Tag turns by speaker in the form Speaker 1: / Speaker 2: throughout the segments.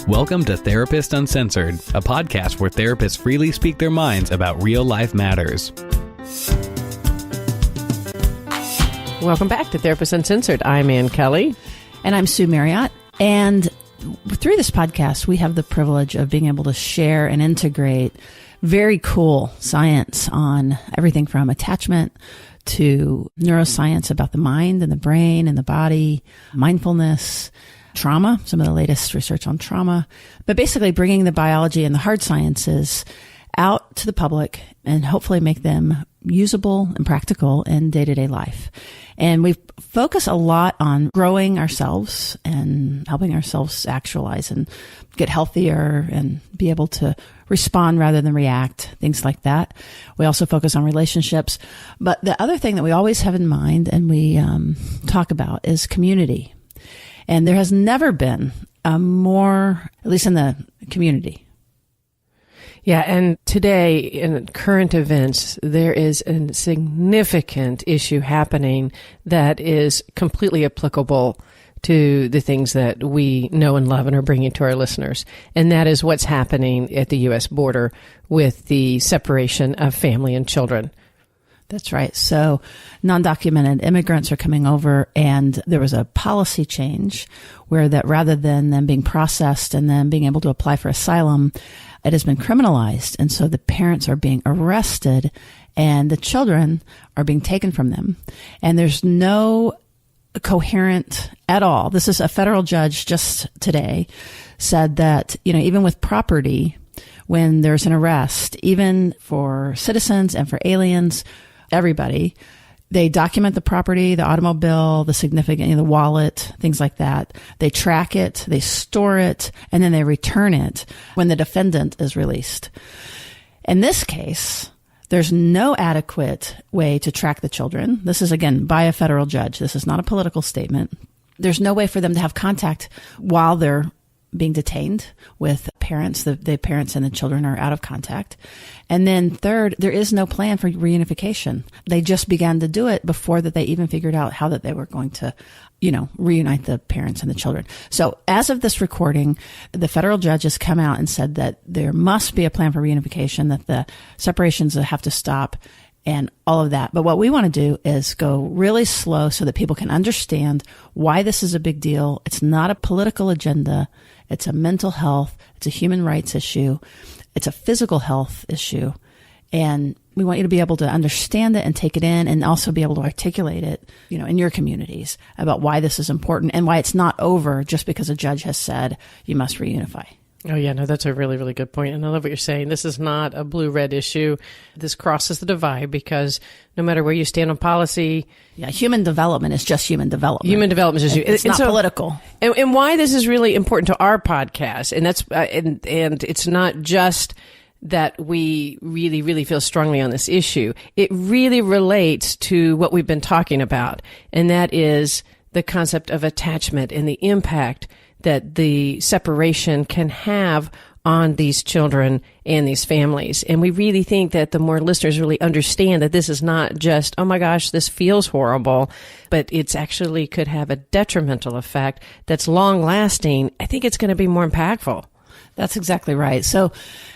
Speaker 1: Welcome to Therapist Uncensored, a podcast where therapists freely speak their minds about real-life matters.
Speaker 2: Welcome back to Therapist Uncensored. I'm Ann Kelly.
Speaker 3: And I'm Sue Marriott. And through this podcast, we have the privilege of being able to share and integrate very cool science on everything from attachment to neuroscience about the mind and the brain and the body, mindfulness, trauma, some of the latest research on trauma, but basically bringing the biology and the hard sciences out to the public and hopefully make them usable and practical in day-to-day life. And we focus a lot on growing ourselves and helping ourselves actualize and get healthier and be able to respond rather than react, things like that. We also focus on relationships. But the other thing that we always have in mind and we talk about is community. And there has never been a more, at least in the community.
Speaker 2: Yeah, and today in current events, there is a significant issue happening that is completely applicable to the things that we know and love and are bringing to our listeners. And that is what's happening at the U.S. border with the separation of family and children.
Speaker 3: That's right. So non-documented immigrants are coming over, and there was a policy change where that rather than them being processed and then being able to apply for asylum, it has been criminalized. And so the parents are being arrested and the children are being taken from them. And there's no coherent at all. This is a federal judge just today said that, even with property, when there's an arrest, even for citizens and for aliens, everybody, they document the property, the automobile, the significant, the wallet, things like that. They track it, they store it, and then they return it when the defendant is released. In this case, there's no adequate way to track the children. This is, again, by a federal judge. This is not a political statement. There's no way for them to have contact while they're being detained with parents. The parents and the children are out of contact. And then third, there is no plan for reunification. They just began to do it before that they even figured out how that they were going to, reunite the parents and the children. So as of this recording, the federal judge has come out and said that there must be a plan for reunification, that the separations have to stop and all of that. But what we want to do is go really slow so that people can understand why this is a big deal. It's not a political agenda. It's a mental health. It's a human rights issue. It's a physical health issue. And we want you to be able to understand it and take it in and also be able to articulate it, in your communities about why this is important and why it's not over just because a judge has said you must reunify.
Speaker 2: Oh, yeah, no, that's a really, really good point. And I love what you're saying. This is not a blue-red issue. This crosses the divide because no matter where you stand on policy...
Speaker 3: Yeah, human development is just human development.
Speaker 2: Human development is...
Speaker 3: It's not political.
Speaker 2: And why this is really important to our podcast, and that's and it's not just that we really, really feel strongly on this issue. It really relates to what we've been talking about, and that is the concept of attachment and the impact that the separation can have on these children and these families. And we really think that the more listeners really understand that this is not just, oh my gosh, this feels horrible, but it's actually could have a detrimental effect that's long lasting, I think it's going to be more impactful.
Speaker 3: That's exactly right. So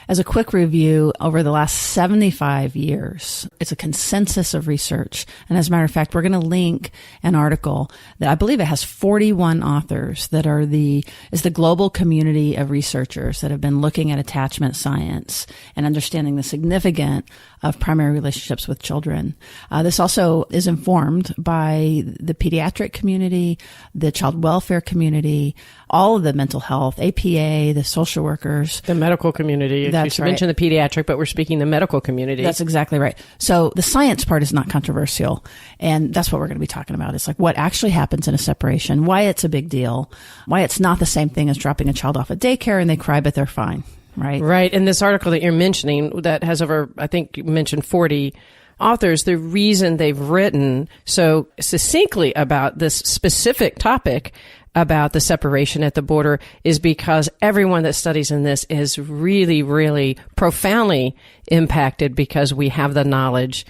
Speaker 3: as a quick review, over the last 75 years, it's a consensus of research. And as a matter of fact, we're going to link an article that I believe it has 41 authors that are is the global community of researchers that have been looking at attachment science and understanding the significance of primary relationships with children. This also is informed by the pediatric community, the child welfare community, all of the mental health, APA, the social workers.
Speaker 2: The medical community.
Speaker 3: That's
Speaker 2: you
Speaker 3: right.
Speaker 2: mentioned the pediatric, but we're speaking the medical community.
Speaker 3: That's exactly right. So the science part is not controversial. And that's what we're going to be talking about. It's like what actually happens in a separation, why it's a big deal, why it's not the same thing as dropping a child off at daycare and they cry, but they're fine. Right.
Speaker 2: Right. And this article that you're mentioning that has over, I think you mentioned 40 authors, the reason they've written so succinctly about this specific topic about the separation at the border is because everyone that studies in this is really, really profoundly impacted because we have the knowledge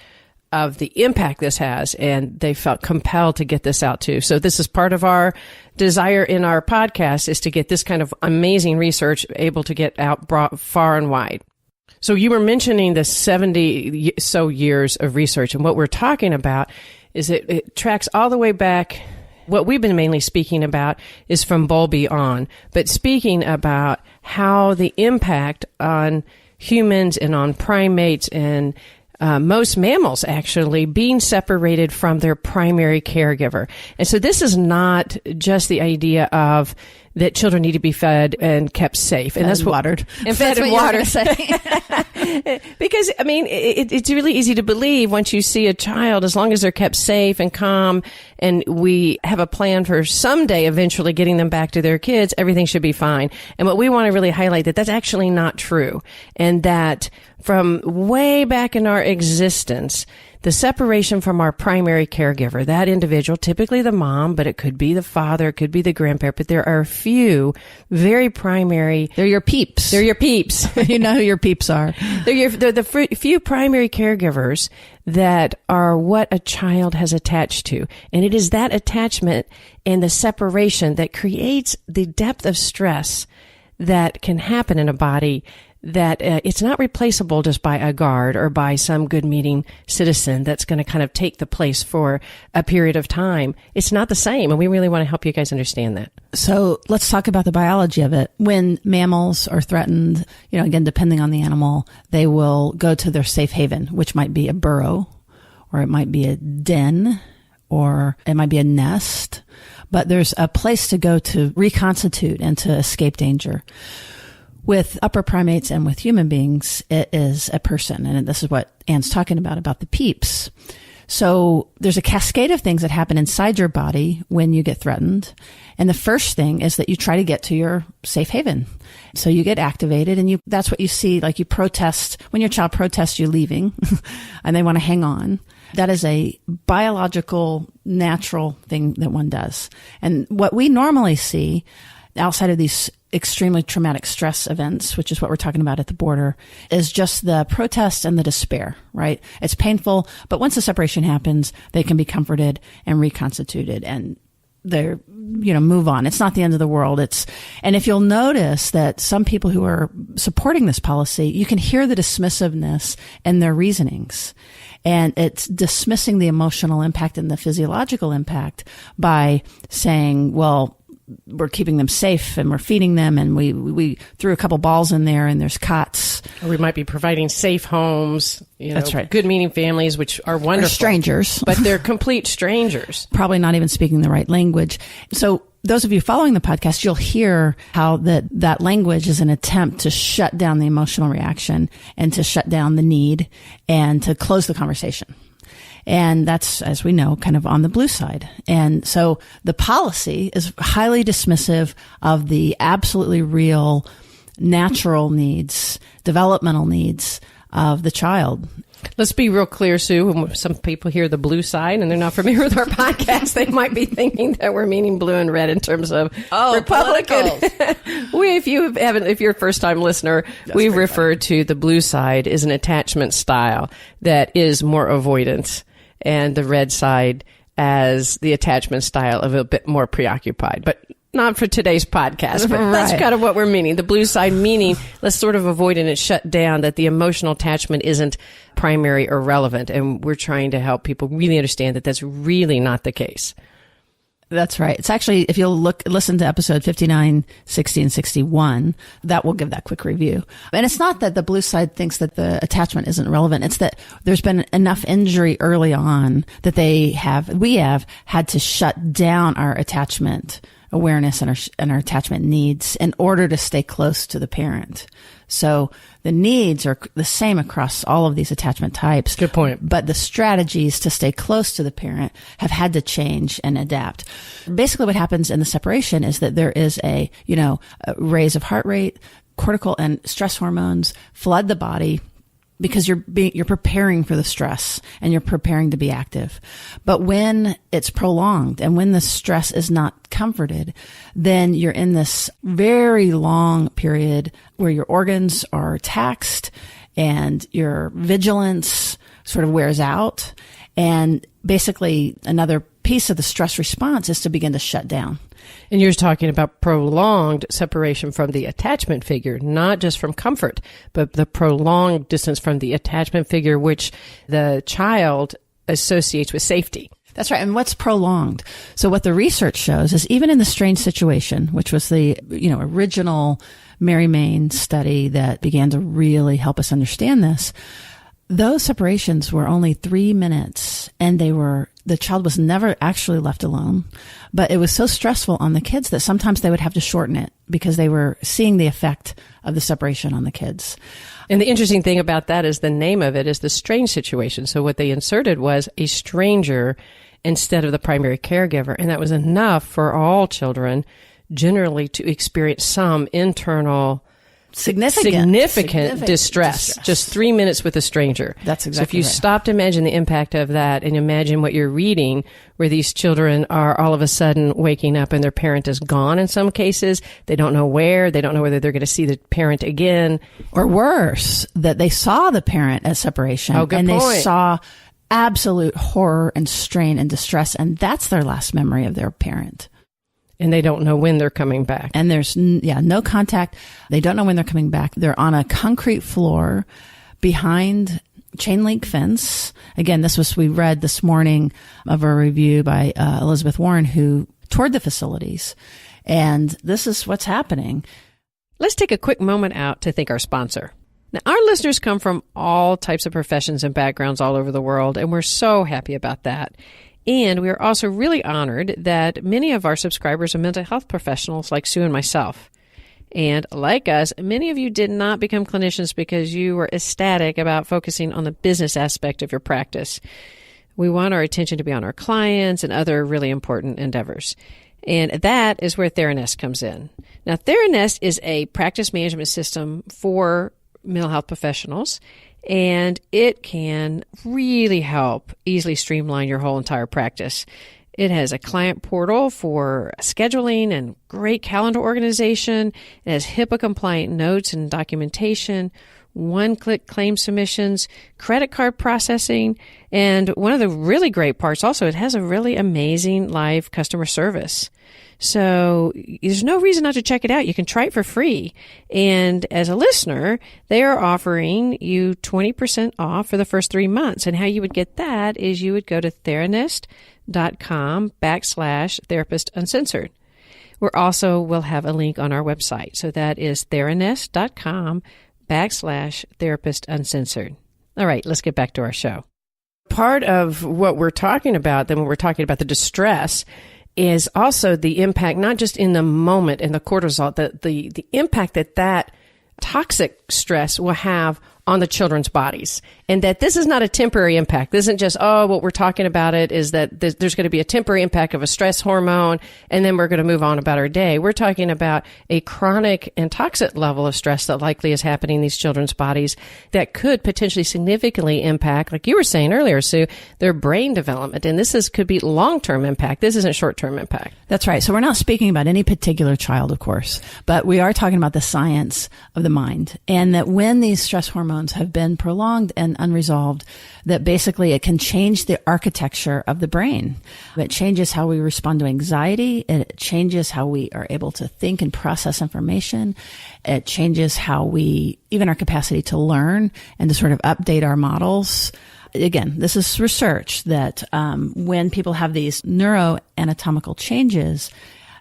Speaker 2: of the impact this has, and they felt compelled to get this out too. So this is part of our desire in our podcast, is to get this kind of amazing research able to get out brought far and wide. So you were mentioning the 70 so years of research, and what we're talking about is it tracks all the way back. What we've been mainly speaking about is from Bowlby on, but speaking about how the impact on humans and on primates and most mammals actually being separated from their primary caregiver. And so this is not just the idea of that children need to be fed and kept safe. And that's
Speaker 3: watered.
Speaker 2: And fed and watered. Because, I mean, it's really easy to believe once you see a child, as long as they're kept safe and calm, and we have a plan for someday eventually getting them back to their kids, everything should be fine. And what we want to really highlight that that's actually not true. And that from way back in our existence, the separation from our primary caregiver, that individual, typically the mom, but it could be the father, it could be the grandparent, but there are a few very primary.
Speaker 3: They're your peeps.
Speaker 2: They're your peeps.
Speaker 3: You know who your peeps are.
Speaker 2: They're the few primary caregivers that are what a child has attached to. And it is that attachment and the separation that creates the depth of stress that can happen in a body, that it's not replaceable just by a guard or by some good-meaning citizen that's going to kind of take the place for a period of time. It's not the same, and we really want to help you guys understand that.
Speaker 3: So let's talk about the biology of it. When mammals are threatened, again, depending on the animal, they will go to their safe haven, which might be a burrow, or it might be a den, or it might be a nest. But there's a place to go to reconstitute and to escape danger. With upper primates and with human beings, it is a person. And this is what Anne's talking about the peeps. So there's a cascade of things that happen inside your body when you get threatened. And the first thing is that you try to get to your safe haven. So you get activated, and that's what you see, like you protest, when your child protests you leaving and they want to hang on. That is a biological, natural thing that one does. And what we normally see outside of these extremely traumatic stress events, which is what we're talking about at the border, is just the protest and the despair, right? It's painful, but once the separation happens, they can be comforted and reconstituted, and they're, move on. It's not the end of the world. And if you'll notice that some people who are supporting this policy, you can hear the dismissiveness in their reasonings. And it's dismissing the emotional impact and the physiological impact by saying, well, we're keeping them safe and we're feeding them, and we threw a couple balls in there and there's cots.
Speaker 2: Or we might be providing safe homes,
Speaker 3: That's right.
Speaker 2: Good meaning families, which are wonderful.
Speaker 3: Or strangers.
Speaker 2: But they're complete strangers.
Speaker 3: Probably not even speaking the right language. So those of you following the podcast, you'll hear how that language is an attempt to shut down the emotional reaction and to shut down the need and to close the conversation. And that's, as we know, kind of on the blue side. And so the policy is highly dismissive of the absolutely real natural needs, developmental needs of the child.
Speaker 2: Let's be real clear, Sue. When some people hear the blue side and they're not familiar with our podcast, they might be thinking that we're meaning blue and red in terms of Republican. If you're a first-time listener, we refer to the blue side as an attachment style that is more avoidant, and the red side as the attachment style of a bit more preoccupied. But not for today's podcast, but that's kind of what we're meaning. The blue side meaning let's sort of avoid and shut down that the emotional attachment isn't primary or relevant. And we're trying to help people really understand that that's really not the case.
Speaker 3: That's right. It's actually, if you'll listen to episode 59, 60, and 61, that will give that quick review. And it's not that the blue side thinks that the attachment isn't relevant. It's that there's been enough injury early on that we have had to shut down our attachment awareness and our attachment needs in order to stay close to the parent. So the needs are the same across all of these attachment types.
Speaker 2: Good point.
Speaker 3: But the strategies to stay close to the parent have had to change and adapt. Basically what happens in the separation is that there is a raise of heart rate, cortical and stress hormones flood the body, because you're preparing for the stress and you're preparing to be active. But when it's prolonged and when the stress is not comforted, then you're in this very long period where your organs are taxed and your vigilance sort of wears out. And basically another piece of the stress response is to begin to shut down.
Speaker 2: And you're talking about prolonged separation from the attachment figure, not just from comfort, but the prolonged distance from the attachment figure, which the child associates with safety.
Speaker 3: That's right. And what's prolonged? So what the research shows is even in the strange situation, which was the, original Mary Main study that began to really help us understand this, those separations were only 3 minutes, and the child was never actually left alone, but it was so stressful on the kids that sometimes they would have to shorten it because they were seeing the effect of the separation on the kids.
Speaker 2: And the interesting thing about that is the name of it is the strange situation. So what they inserted was a stranger instead of the primary caregiver, and that was enough for all children generally to experience some internal significant distress. Just 3 minutes with a stranger.
Speaker 3: That's exactly
Speaker 2: So if you
Speaker 3: right.
Speaker 2: stop to imagine the impact of that and imagine what you're reading, where these children are all of a sudden waking up and their parent is gone in some cases. They don't know where. They don't know whether they're going to see the parent again.
Speaker 3: Or worse, that they saw the parent at separation.
Speaker 2: Oh, good
Speaker 3: and
Speaker 2: point.
Speaker 3: They saw absolute horror and strain and distress. And that's their last memory of their parent.
Speaker 2: And they don't know when they're coming back.
Speaker 3: And there's no contact. They don't know when they're coming back. They're on a concrete floor behind chain link fence. Again, we read this morning of a review by Elizabeth Warren, who toured the facilities. And this is what's happening.
Speaker 2: Let's take a quick moment out to thank our sponsor. Now, our listeners come from all types of professions and backgrounds all over the world, and we're so happy about that. And we are also really honored that many of our subscribers are mental health professionals like Sue and myself. And like us, many of you did not become clinicians because you were ecstatic about focusing on the business aspect of your practice. We want our attention to be on our clients and other really important endeavors. And that is where Theranest comes in. Now, Theranest is a practice management system for mental health professionals, and it can really help easily streamline your whole entire practice. It has a client portal for scheduling and great calendar organization. It has HIPAA-compliant notes and documentation, one-click claim submissions, credit card processing, and one of the really great parts also, it has a really amazing live customer service. So there's no reason not to check it out. You can try it for free. And as a listener, they are offering you 20% off for the first 3 months. And how you would get that is you would go to Theranest.com/therapist uncensored. We'll have a link on our website. So that is Theranest.com/therapist uncensored. All right, let's get back to our show. Part of what we're talking about, then when we're talking about the distress, is also the impact, not just in the moment in the cortisol, the impact that toxic stress will have on the children's bodies. And that this is not a temporary impact. This isn't just, what we're talking about it is that there's going to be a temporary impact of a stress hormone, and then we're going to move on about our day. We're talking about a chronic and toxic level of stress that likely is happening in these children's bodies that could potentially significantly impact, like you were saying earlier, Sue, their brain development. And this could be long-term impact. This isn't short-term impact.
Speaker 3: That's right. So we're not speaking about any particular child, of course, but we are talking about the science of the mind, and that when these stress hormones have been prolonged and unresolved, that basically it can change the architecture of the brain. It changes how we respond to anxiety. It changes how we are able to think and process information. It changes even our capacity to learn and to sort of update our models. Again, this is research that when people have these neuroanatomical changes,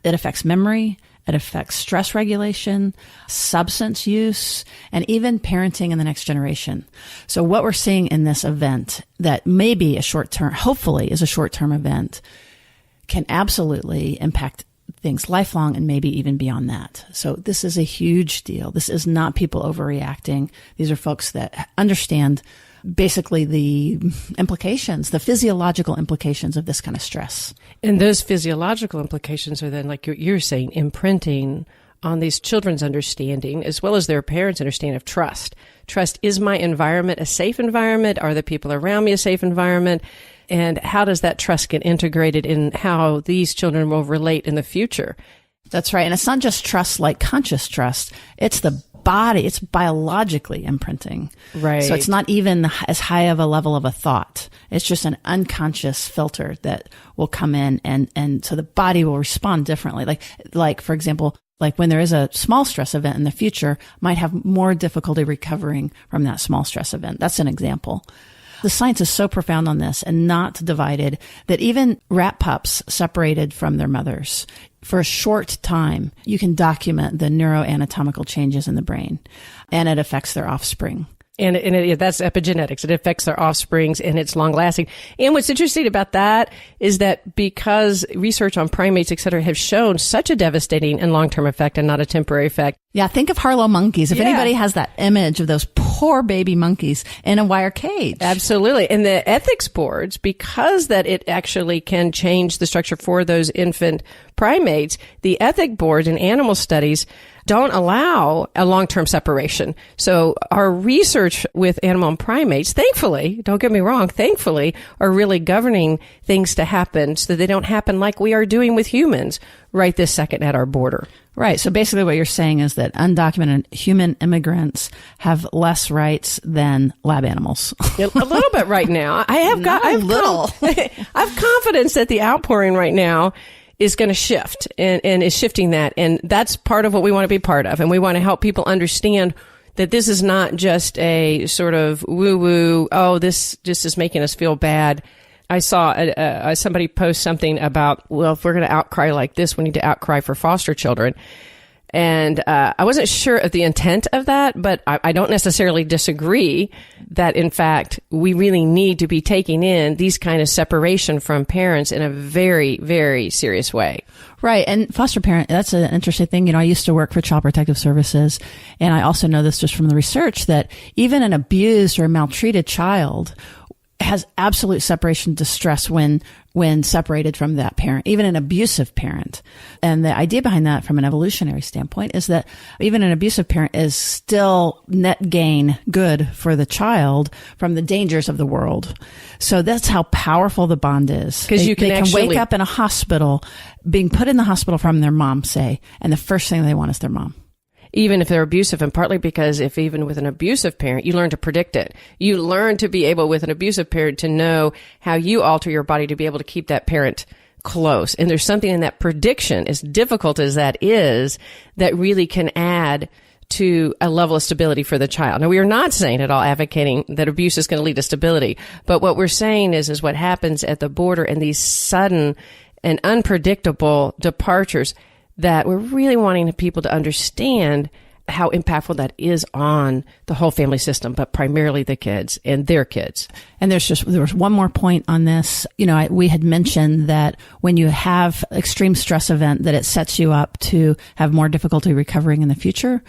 Speaker 3: it affects memory, it affects stress regulation, substance use, and even parenting in the next generation. So what we're seeing in this event that may be hopefully is a short-term event, can absolutely impact things lifelong and maybe even beyond that. So this is a huge deal. This is not people overreacting. These are folks that understand basically the implications, the physiological implications of this kind of stress.
Speaker 2: And those physiological implications are then, like you're saying, imprinting on these children's understanding as well as their parents' understanding of trust. Trust, is my environment a safe environment? Are the people around me a safe environment? And how does that trust get integrated in how these children will relate in the future?
Speaker 3: That's right. And it's not just trust like conscious trust. It's the body, it's biologically imprinting.
Speaker 2: Right.
Speaker 3: So it's not even as high of a level of a thought. It's just an unconscious filter that will come in, and so the body will respond differently. Like for example, like when there is a small stress event in the future, might have more difficulty recovering from that small stress event. That's an example. The science is so profound on this and not divided that even rat pups separated from their mothers for a short time, you can document the neuroanatomical changes in the brain, and it affects their offspring.
Speaker 2: And that's epigenetics. It affects their offsprings, and it's long lasting. And what's interesting about that is that because research on primates, et cetera, have shown such a devastating and long-term effect and not a temporary effect.
Speaker 3: Yeah, think of Harlow monkeys. If anybody has that image of those poor baby monkeys in a wire cage.
Speaker 2: Absolutely. And the ethics boards, because that it actually can change the structure for those infant primates, the ethic boards in animal studies don't allow a long-term separation. So our research with animal and primates, thankfully, don't get me wrong, thankfully, are really governing things to happen so that they don't happen like we are doing with humans right this second at our border.
Speaker 3: Right. So basically what you're saying is that undocumented human immigrants have less rights than lab animals.
Speaker 2: A little bit right now. I have confidence that the outpouring right now is going to shift and is shifting that. And that's part of what we want to be part of. And we want to help people understand that this is not just a sort of woo-woo, oh, this just is making us feel bad. I saw somebody post something about, well, if we're going to outcry like this, we need to outcry for foster children. And I wasn't sure of the intent of that, but I don't necessarily disagree that, in fact, we really need to be taking in these kind of separation from parents in a very, very serious way.
Speaker 3: Right. And foster parent, that's an interesting thing. You know, I used to work for Child Protective Services, and I also know this just from the research that even an abused or maltreated child has absolute separation distress when separated from that parent, even an abusive parent. And the idea behind that from an evolutionary standpoint is that even an abusive parent is still net gain good for the child from the dangers of the world. So that's how powerful the bond is. Because
Speaker 2: you can
Speaker 3: wake up in a hospital, being put in the hospital from their mom, say, and the first thing they want is their mom.
Speaker 2: Even if they're abusive, and partly because if even with an abusive parent, you learn to predict it. You learn to be able, with an abusive parent, to know how you alter your body to be able to keep that parent close. And there's something in that prediction, as difficult as that is, that really can add to a level of stability for the child. Now, we are not saying at all advocating that abuse is going to lead to stability, but what we're saying is what happens at the border and these sudden and unpredictable departures, that we're really wanting people to understand how impactful that is on the whole family system, but primarily the kids and their kids.
Speaker 3: And there was one more point on this. You know, we had mentioned that when you have extreme stress event, that it sets you up to have more difficulty recovering in the future.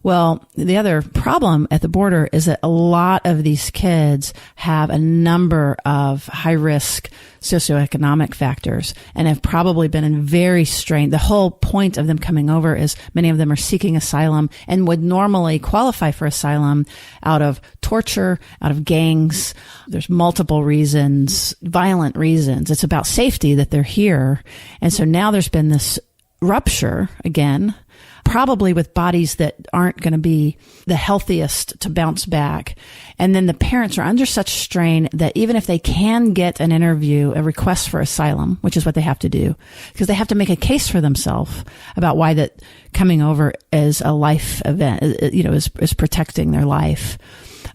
Speaker 3: Well, the other problem at the border is that a lot of these kids have a number of high-risk socioeconomic factors and have probably been in very strained. The whole point of them coming over is many of them are seeking asylum and would normally qualify for asylum out of torture, out of gangs. There's multiple reasons, violent reasons. It's about safety that they're here. And so now there's been this rupture again, probably with bodies that aren't going to be the healthiest to bounce back. And then the parents are under such strain that even if they can get an interview, a request for asylum, which is what they have to do, because they have to make a case for themselves about why that coming over is a life event, you know, is protecting their life.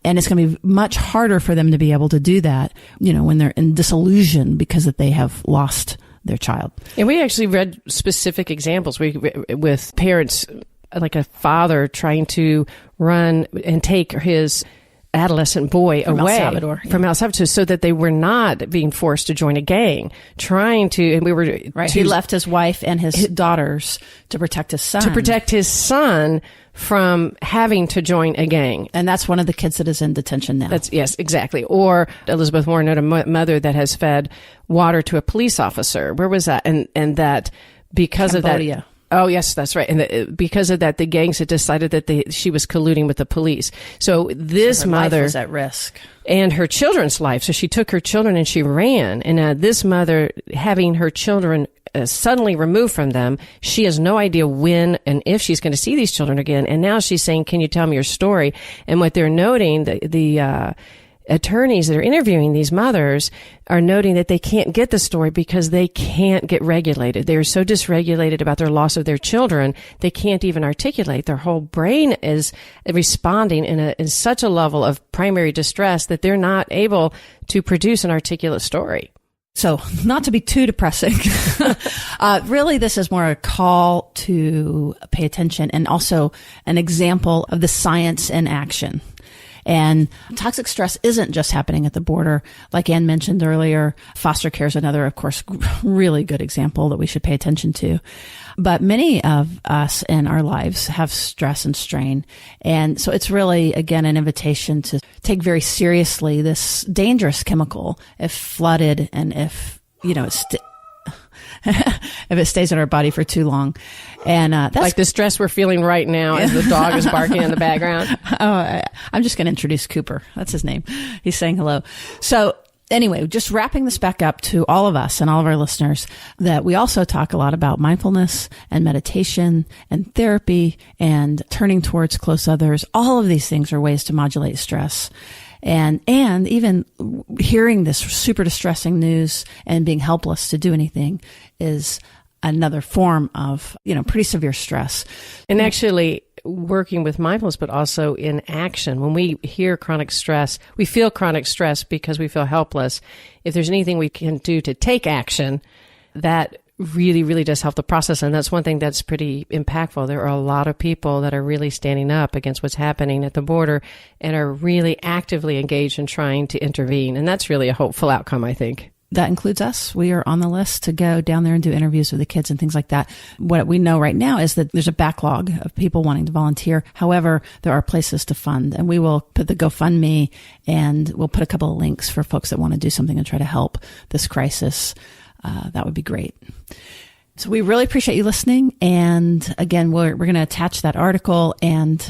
Speaker 3: And it's going to be much harder for them to be able to do that, you know, when they're in disillusion because that they have lost their child.
Speaker 2: And we actually read specific examples with parents, like a father trying to run and take his adolescent boy away from El Salvador so that they were not being forced to join a gang, trying to, and we were...
Speaker 3: Right. He left his wife and his daughters to protect his son.
Speaker 2: To protect his son from having to join a gang.
Speaker 3: And that's one of the kids that is in detention now.
Speaker 2: Yes, exactly. Or Elizabeth Warren, a mother that has fed water to a police officer. Where was that? And that because
Speaker 3: Cambodia.
Speaker 2: of that... Oh, yes, that's right. And because of that, the gangs had decided that she was colluding with the police. So her mother
Speaker 3: life was at risk.
Speaker 2: And her children's life. So she took her children and she ran. And this mother, having her children suddenly removed from them. She has no idea when and if she's going to see these children again. And now she's saying, can you tell me your story? And what they're noting, the attorneys that are interviewing these mothers are noting that they can't get the story because they can't get regulated. They are so dysregulated about their loss of their children, they can't even articulate. Their whole brain is responding in such a level of primary distress that they're not able to produce an articulate story.
Speaker 3: So not to be too depressing, really this is more a call to pay attention and also an example of the science in action. And toxic stress isn't just happening at the border. Like Ann mentioned earlier, foster care is another, of course, really good example that we should pay attention to. But many of us in our lives have stress and strain. And so it's really, again, an invitation to take very seriously this dangerous chemical if flooded and if, if it stays in our body for too long. And that's
Speaker 2: like the stress we're feeling right now as the dog is barking in the background.
Speaker 3: I'm just going to introduce Cooper. That's his name. He's saying hello. So anyway, just wrapping this back up to all of us and all of our listeners, that we also talk a lot about mindfulness and meditation and therapy and turning towards close others. All of these things are ways to modulate stress. And even hearing this super distressing news and being helpless to do anything is another form of, pretty severe stress.
Speaker 2: And actually working with mindfulness, but also in action. When we hear chronic stress, we feel chronic stress because we feel helpless. If there's anything we can do to take action, that really, really does help the process. And that's one thing that's pretty impactful. There are a lot of people that are really standing up against what's happening at the border and are really actively engaged in trying to intervene. And that's really a hopeful outcome, I think.
Speaker 3: That includes us. We are on the list to go down there and do interviews with the kids and things like that. What we know right now is that there's a backlog of people wanting to volunteer. However, there are places to fund, and we will put the GoFundMe and we'll put a couple of links for folks that want to do something to try to help this crisis. That would be great. So we really appreciate you listening. And again, we're going to attach that article and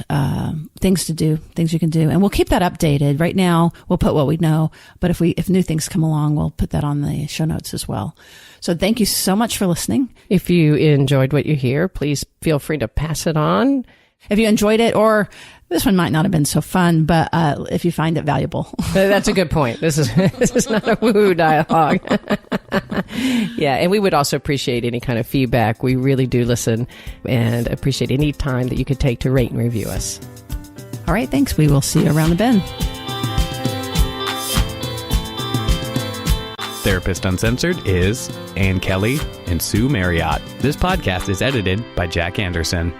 Speaker 3: things you can do. And we'll keep that updated. Right now, we'll put what we know. But if new things come along, we'll put that on the show notes as well. So thank you so much for listening.
Speaker 2: If you enjoyed what you hear, please feel free to pass it on.
Speaker 3: If you enjoyed it, or this one might not have been so fun, but if you find it valuable.
Speaker 2: That's a good point. This is not a woo-woo dialogue. Yeah, and we would also appreciate any kind of feedback. We really do listen and appreciate any time that you could take to rate and review us.
Speaker 3: All right, thanks. We will see you around the bend.
Speaker 1: Therapist Uncensored is Ann Kelly and Sue Marriott. This podcast is edited by Jack Anderson.